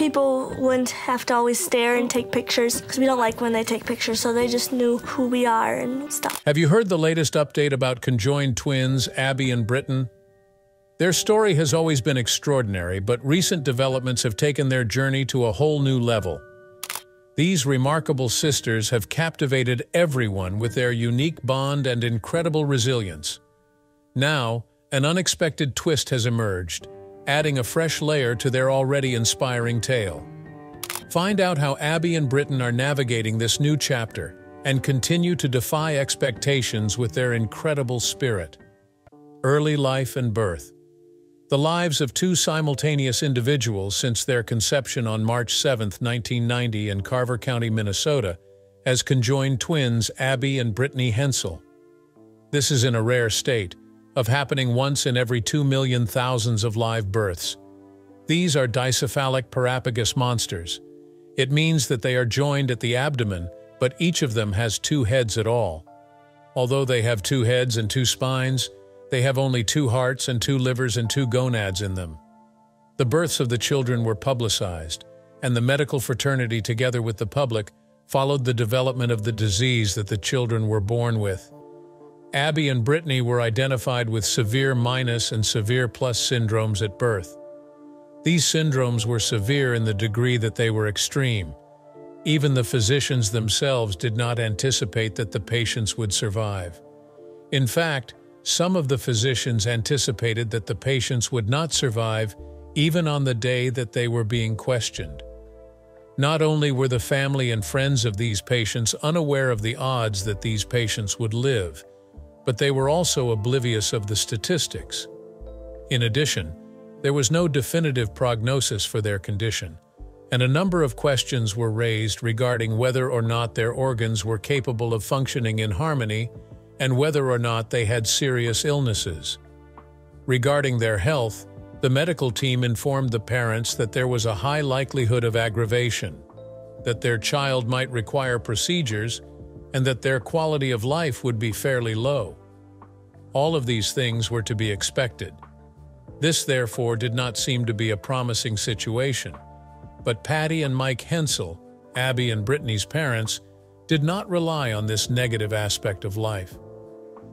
people wouldn't have to always stare and take pictures because we don't like when they take pictures, so they just knew who we are and stuff. Have you heard the latest update about conjoined twins, Abby and Brittan? Their story has always been extraordinary, but recent developments have taken their journey to a whole new level. These remarkable sisters have captivated everyone with their unique bond and incredible resilience. Now, an unexpected twist has emerged, adding a fresh layer to their already inspiring tale. Find out how Abby and Brittan are navigating this new chapter and continue to defy expectations with their incredible spirit. Early life and birth. The lives of two simultaneous individuals since their conception on March 7, 1990 in Carver County, Minnesota, as conjoined twins Abby and Brittany Hensel. This is in a rare state of happening once in every 2 million thousands of live births. These are dicephalic parapagus monsters. It means that they are joined at the abdomen, but each of them has 2 heads at all. Although they have 2 heads and 2 spines, they have only 2 hearts and 2 livers and 2 gonads in them. The births of the children were publicized, and the medical fraternity, together with the public, followed the development of the disease that the children were born with. Abby and Brittany were identified with severe minus and severe plus syndromes at birth. These syndromes were severe in the degree that they were extreme. Even the physicians themselves did not anticipate that the patients would survive. In fact, some of the physicians anticipated that the patients would not survive even on the day that they were being questioned. Not only were the family and friends of these patients unaware of the odds that these patients would live, but they were also oblivious of the statistics. In addition, there was no definitive prognosis for their condition, and a number of questions were raised regarding whether or not their organs were capable of functioning in harmony and whether or not they had serious illnesses. Regarding their health, the medical team informed the parents that there was a high likelihood of aggravation, that their child might require procedures, and that their quality of life would be fairly low. All of these things were to be expected. This, therefore, did not seem to be a promising situation. But Patty and Mike Hensel, Abby and Brittany's parents, did not rely on this negative aspect of life.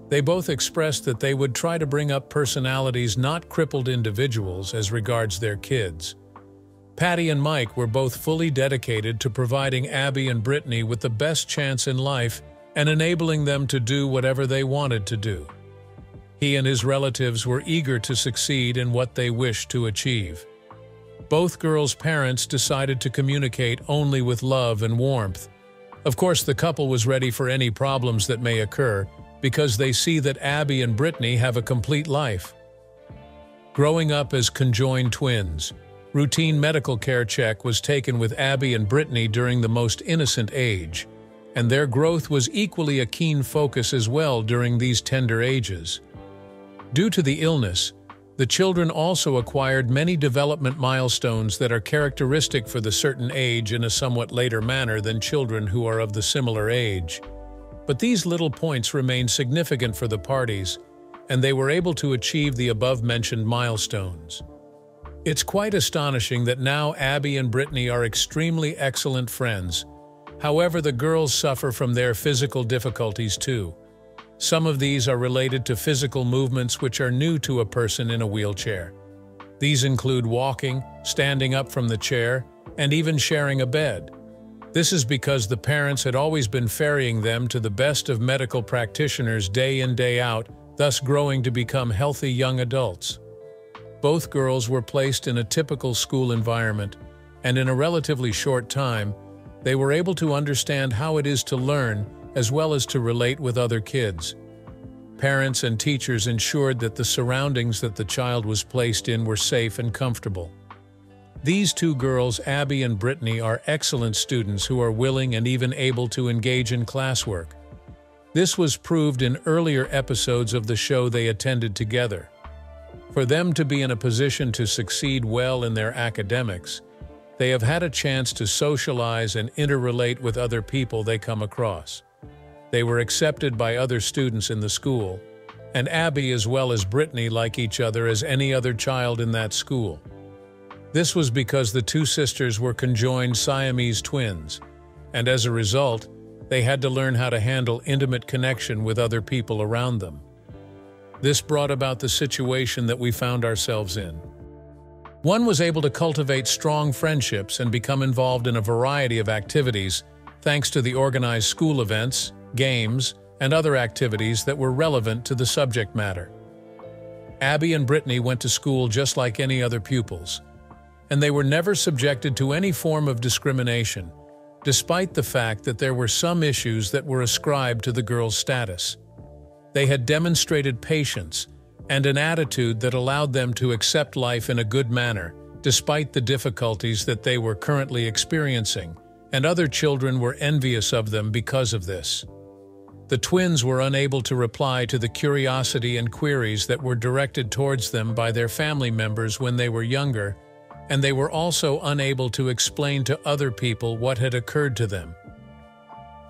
They both expressed that they would try to bring up personalities, not crippled individuals, as regards their kids. Patty and Mike were both fully dedicated to providing Abby and Brittany with the best chance in life and enabling them to do whatever they wanted to do. He and his relatives were eager to succeed in what they wished to achieve. Both girls' parents decided to communicate only with love and warmth. Of course, the couple was ready for any problems that may occur, because they see that Abby and Brittany have a complete life. Growing up as conjoined twins, routine medical care check was taken with Abby and Brittany during the most innocent age, and their growth was equally a keen focus as well during these tender ages. Due to the illness, the children also acquired many development milestones that are characteristic for the certain age in a somewhat later manner than children who are of the similar age. But these little points remained significant for the parties, and they were able to achieve the above-mentioned milestones. It's quite astonishing that now Abby and Brittany are extremely excellent friends. However, the girls suffer from their physical difficulties too. Some of these are related to physical movements which are new to a person in a wheelchair. These include walking, standing up from the chair, and even sharing a bed. This is because the parents had always been ferrying them to the best of medical practitioners day in, day out, thus growing to become healthy young adults. Both girls were placed in a typical school environment, and in a relatively short time, they were able to understand how it is to learn as well as to relate with other kids. Parents and teachers ensured that the surroundings that the child was placed in were safe and comfortable. These 2 girls, Abby and Brittany, are excellent students who are willing and even able to engage in classwork. This was proved in earlier episodes of the show they attended together. For them to be in a position to succeed well in their academics, they have had a chance to socialize and interrelate with other people they come across. They were accepted by other students in the school, and Abby as well as Brittany like each other as any other child in that school. This was because the two sisters were conjoined Siamese twins, and as a result, they had to learn how to handle intimate connection with other people around them. This brought about the situation that we found ourselves in. One was able to cultivate strong friendships and become involved in a variety of activities thanks to the organized school events, games, and other activities that were relevant to the subject matter. Abby and Brittany went to school just like any other pupils, and they were never subjected to any form of discrimination, despite the fact that there were some issues that were ascribed to the girls' status. They had demonstrated patience and an attitude that allowed them to accept life in a good manner, despite the difficulties that they were currently experiencing, and other children were envious of them because of this. The twins were unable to reply to the curiosity and queries that were directed towards them by their family members when they were younger, and they were also unable to explain to other people what had occurred to them.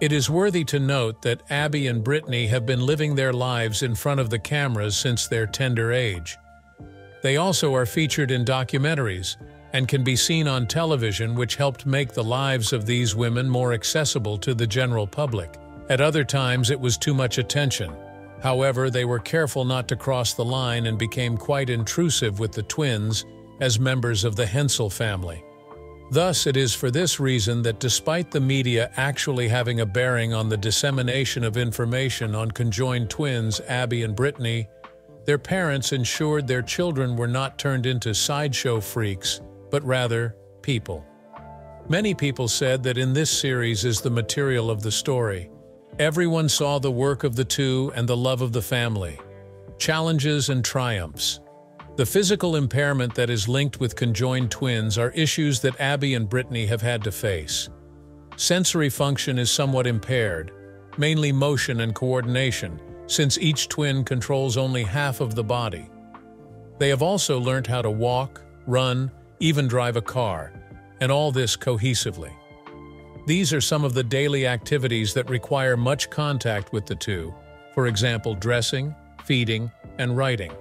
It is worthy to note that Abby and Brittany have been living their lives in front of the cameras since their tender age. They also are featured in documentaries and can be seen on television, which helped make the lives of these women more accessible to the general public. At other times, it was too much attention. However, they were careful not to cross the line and became quite intrusive with the twins as members of the Hensel family. Thus, it is for this reason that despite the media actually having a bearing on the dissemination of information on conjoined twins Abby and Brittany, their parents ensured their children were not turned into sideshow freaks, but rather people. Many people said that in this series is the material of the story. Everyone saw the work of the two and the love of the family, challenges and triumphs. The physical impairment that is linked with conjoined twins are issues that Abby and Brittany have had to face. Sensory function is somewhat impaired, mainly motion and coordination, since each twin controls only half of the body. They have also learned how to walk, run, even drive a car, and all this cohesively. These are some of the daily activities that require much contact with the two, for example, dressing, feeding, and writing.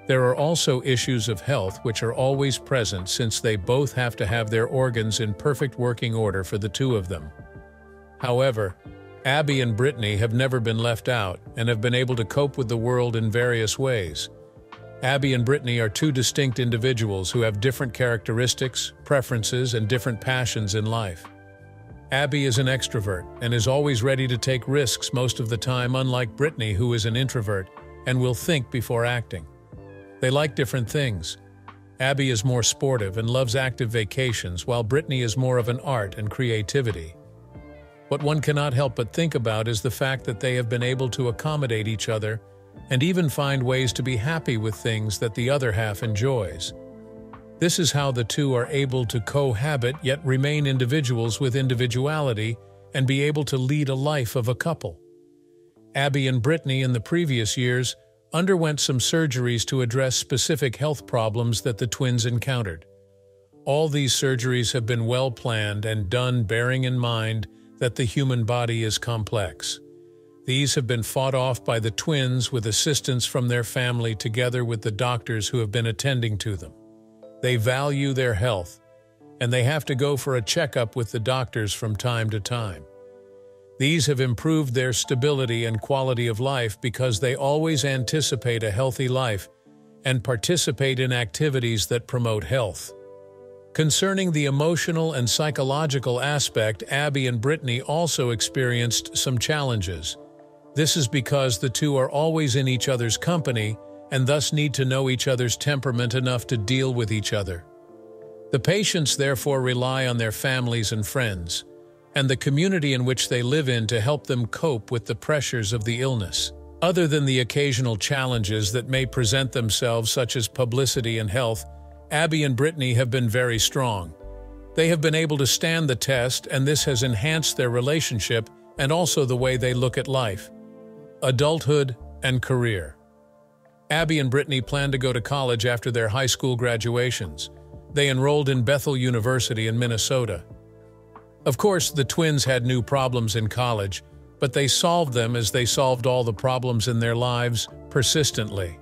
There are also issues of health which are always present since they both have to have their organs in perfect working order for the two of them. However, Abby and Brittany have never been left out and have been able to cope with the world in various ways. Abby and Brittany are two distinct individuals who have different characteristics, preferences, and different passions in life. Abby is an extrovert and is always ready to take risks most of the time, unlike Brittany, who is an introvert and will think before acting. They like different things. Abby is more sportive and loves active vacations, while Brittany is more of an art and creativity. What one cannot help but think about is the fact that they have been able to accommodate each other and even find ways to be happy with things that the other half enjoys. This is how the two are able to cohabit yet remain individuals with individuality and be able to lead a life of a couple. Abby and Brittany in the previous years underwent some surgeries to address specific health problems that the twins encountered. All these surgeries have been well planned and done bearing in mind that the human body is complex. These have been fought off by the twins with assistance from their family together with the doctors who have been attending to them. They value their health, and they have to go for a checkup with the doctors from time to time. These have improved their stability and quality of life because they always anticipate a healthy life and participate in activities that promote health. Concerning the emotional and psychological aspect, Abby and Brittany also experienced some challenges. This is because the two are always in each other's company and thus need to know each other's temperament enough to deal with each other. The patients therefore rely on their families and friends, and the community in which they live in to help them cope with the pressures of the illness. Other than the occasional challenges that may present themselves, such as publicity and health, Abby and Brittany have been very strong. They have been able to stand the test, and this has enhanced their relationship and also the way they look at life. Adulthood and Career. Abby and Brittany plan to go to college after their high school graduations. They enrolled in Bethel University in Minnesota. Of course, the twins had new problems in college, but they solved them as they solved all the problems in their lives persistently.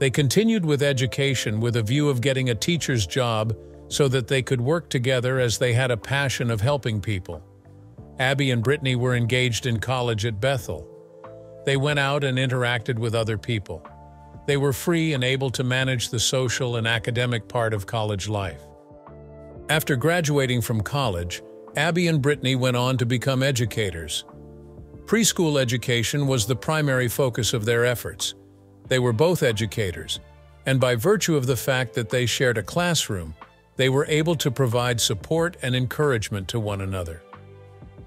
They continued with education with a view of getting a teacher's job so that they could work together as they had a passion of helping people. Abby and Brittany were engaged in college at Bethel. They went out and interacted with other people. They were free and able to manage the social and academic part of college life. After graduating from college, Abby and Brittany went on to become educators. Preschool education was the primary focus of their efforts. They were both educators, and by virtue of the fact that they shared a classroom, they were able to provide support and encouragement to one another.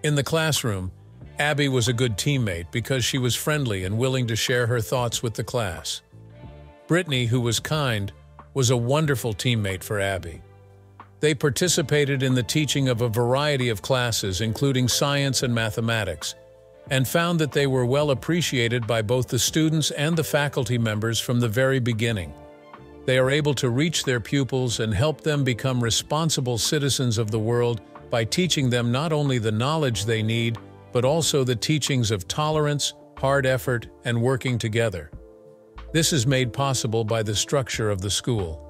In the classroom, Abby was a good teammate because she was friendly and willing to share her thoughts with the class. Brittany, who was kind, was a wonderful teammate for Abby. They participated in the teaching of a variety of classes, including science and mathematics, and found that they were well appreciated by both the students and the faculty members from the very beginning. They are able to reach their pupils and help them become responsible citizens of the world by teaching them not only the knowledge they need, but also the teachings of tolerance, hard effort, and working together. This is made possible by the structure of the school.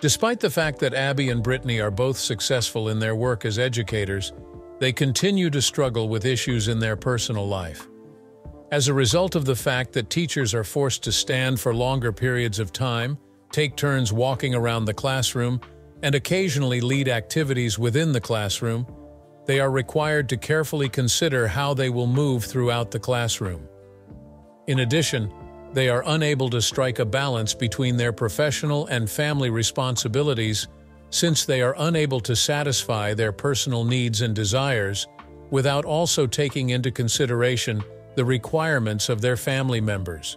Despite the fact that Abby and Brittany are both successful in their work as educators, they continue to struggle with issues in their personal life. As a result of the fact that teachers are forced to stand for longer periods of time, take turns walking around the classroom, and occasionally lead activities within the classroom, they are required to carefully consider how they will move throughout the classroom. In addition, they are unable to strike a balance between their professional and family responsibilities since they are unable to satisfy their personal needs and desires without also taking into consideration the requirements of their family members.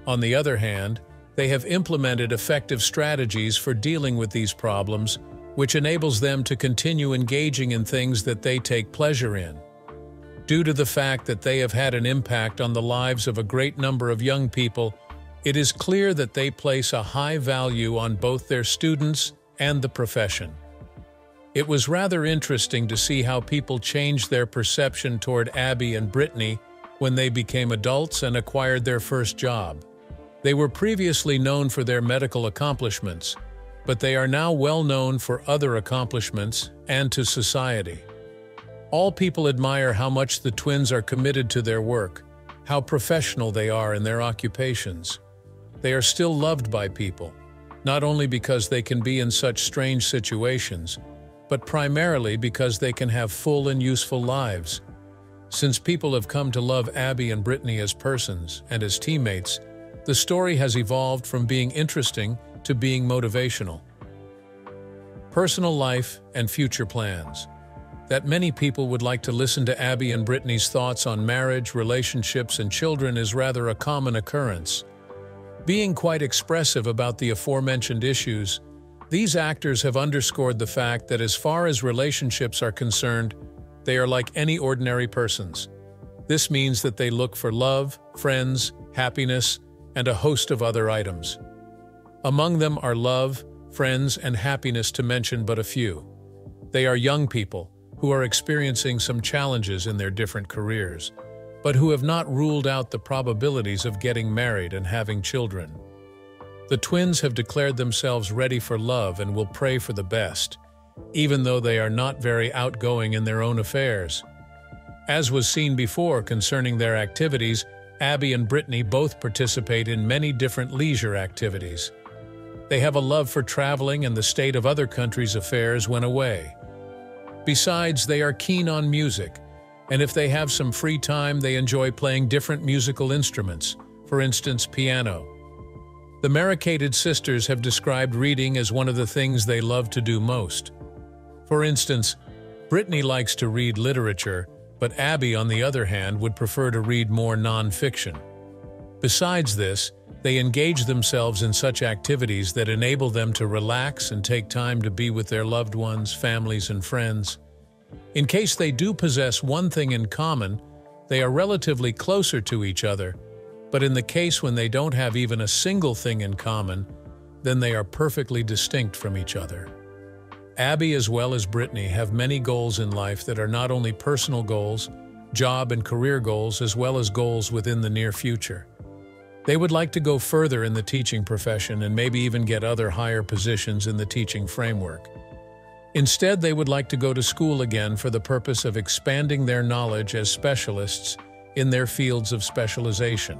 On the other hand, they have implemented effective strategies for dealing with these problems, which enables them to continue engaging in things that they take pleasure in. Due to the fact that they have had an impact on the lives of a great number of young people, it is clear that they place a high value on both their students and the profession. It was rather interesting to see how people changed their perception toward Abby and Brittany when they became adults and acquired their first job. They were previously known for their medical accomplishments, but they are now well known for other accomplishments and to society. All people admire how much the twins are committed to their work, how professional they are in their occupations. They are still loved by people, not only because they can be in such strange situations, but primarily because they can have full and useful lives. Since people have come to love Abby and Brittany as persons and as teammates, the story has evolved from being interesting to being motivational. Personal life and future plans. That many people would like to listen to Abby and Brittany's thoughts on marriage, relationships, and children is rather a common occurrence. Being quite expressive about the aforementioned issues, these actors have underscored the fact that as far as relationships are concerned, they are like any ordinary persons. This means that they look for love, friends, happiness, and a host of other items. Among them are love, friends, and happiness, to mention but a few. They are young people who are experiencing some challenges in their different careers, but who have not ruled out the probabilities of getting married and having children. The twins have declared themselves ready for love and will pray for the best, even though they are not very outgoing in their own affairs. As was seen before concerning their activities, Abby and Brittany both participate in many different leisure activities. They have a love for traveling and the state of other countries' affairs when away. Besides, they are keen on music, and if they have some free time, they enjoy playing different musical instruments, for instance, piano. The Maricated sisters have described reading as one of the things they love to do most. For instance, Brittany likes to read literature, but Abby, on the other hand, would prefer to read more non-fiction. Besides this, they engage themselves in such activities that enable them to relax and take time to be with their loved ones, families, and friends. In case they do possess one thing in common, they are relatively closer to each other, but in the case when they don't have even a single thing in common, then they are perfectly distinct from each other. Abby as well as Brittany have many goals in life that are not only personal goals, job and career goals, as well as goals within the near future. They would like to go further in the teaching profession and maybe even get other higher positions in the teaching framework. Instead, they would like to go to school again for the purpose of expanding their knowledge as specialists in their fields of specialization.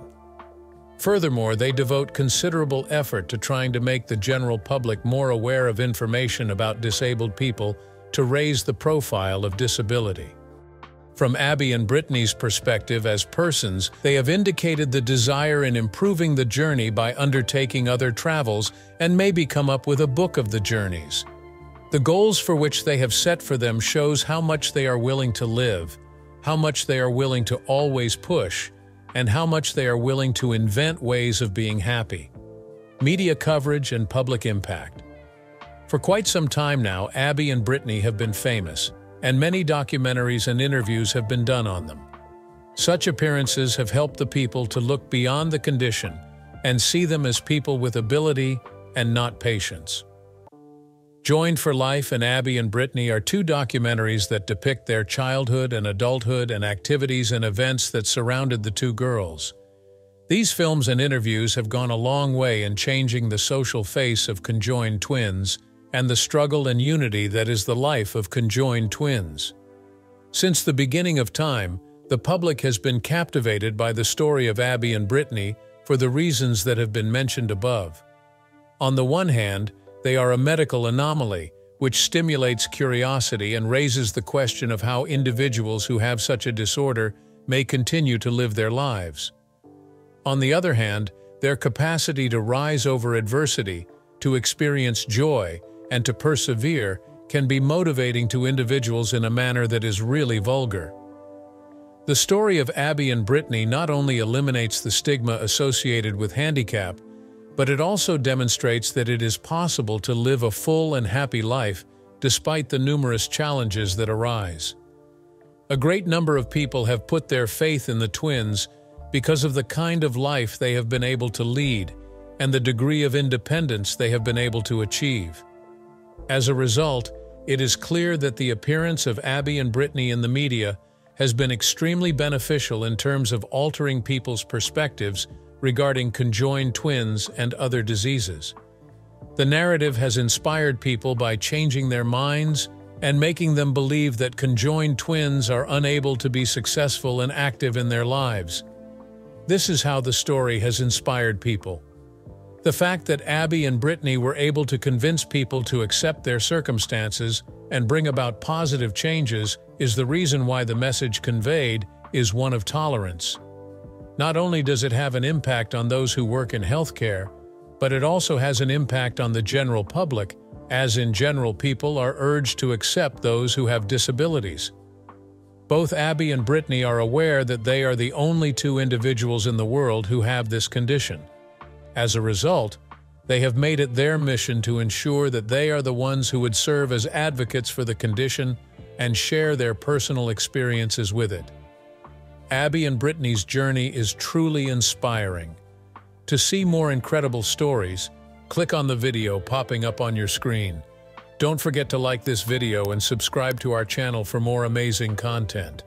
Furthermore, they devote considerable effort to trying to make the general public more aware of information about disabled people to raise the profile of disability. From Abby and Brittany's perspective as persons, they have indicated the desire in improving the journey by undertaking other travels and maybe come up with a book of the journeys. The goals for which they have set for them shows how much they are willing to live, how much they are willing to always push, and how much they are willing to invent ways of being happy. Media coverage and public impact. For quite some time now, Abby and Brittany have been famous, and many documentaries and interviews have been done on them. Such appearances have helped the people to look beyond the condition and see them as people with ability and not patience. Joined for Life and Abby and Brittany are two documentaries that depict their childhood and adulthood and activities and events that surrounded the two girls. These films and interviews have gone a long way in changing the social face of conjoined twins and the struggle and unity that is the life of conjoined twins. Since the beginning of time, the public has been captivated by the story of Abby and Brittany for the reasons that have been mentioned above. On the one hand, they are a medical anomaly, which stimulates curiosity and raises the question of how individuals who have such a disorder may continue to live their lives. On the other hand, their capacity to rise over adversity, to experience joy, and to persevere can be motivating to individuals in a manner that is really vulgar. The story of Abby and Brittany not only eliminates the stigma associated with handicap, but it also demonstrates that it is possible to live a full and happy life despite the numerous challenges that arise. A great number of people have put their faith in the twins because of the kind of life they have been able to lead and the degree of independence they have been able to achieve. As a result, it is clear that the appearance of Abby and Brittany in the media has been extremely beneficial in terms of altering people's perspectives regarding conjoined twins and other diseases. The narrative has inspired people by changing their minds and making them believe that conjoined twins are unable to be successful and active in their lives. This is how the story has inspired people. The fact that Abby and Brittany were able to convince people to accept their circumstances and bring about positive changes is the reason why the message conveyed is one of tolerance. Not only does it have an impact on those who work in healthcare, but it also has an impact on the general public, as in general people are urged to accept those who have disabilities. Both Abby and Brittany are aware that they are the only two individuals in the world who have this condition. As a result, they have made it their mission to ensure that they are the ones who would serve as advocates for the condition and share their personal experiences with it. Abby and Brittany's journey is truly inspiring. To see more incredible stories, click on the video popping up on your screen. Don't forget to like this video and subscribe to our channel for more amazing content.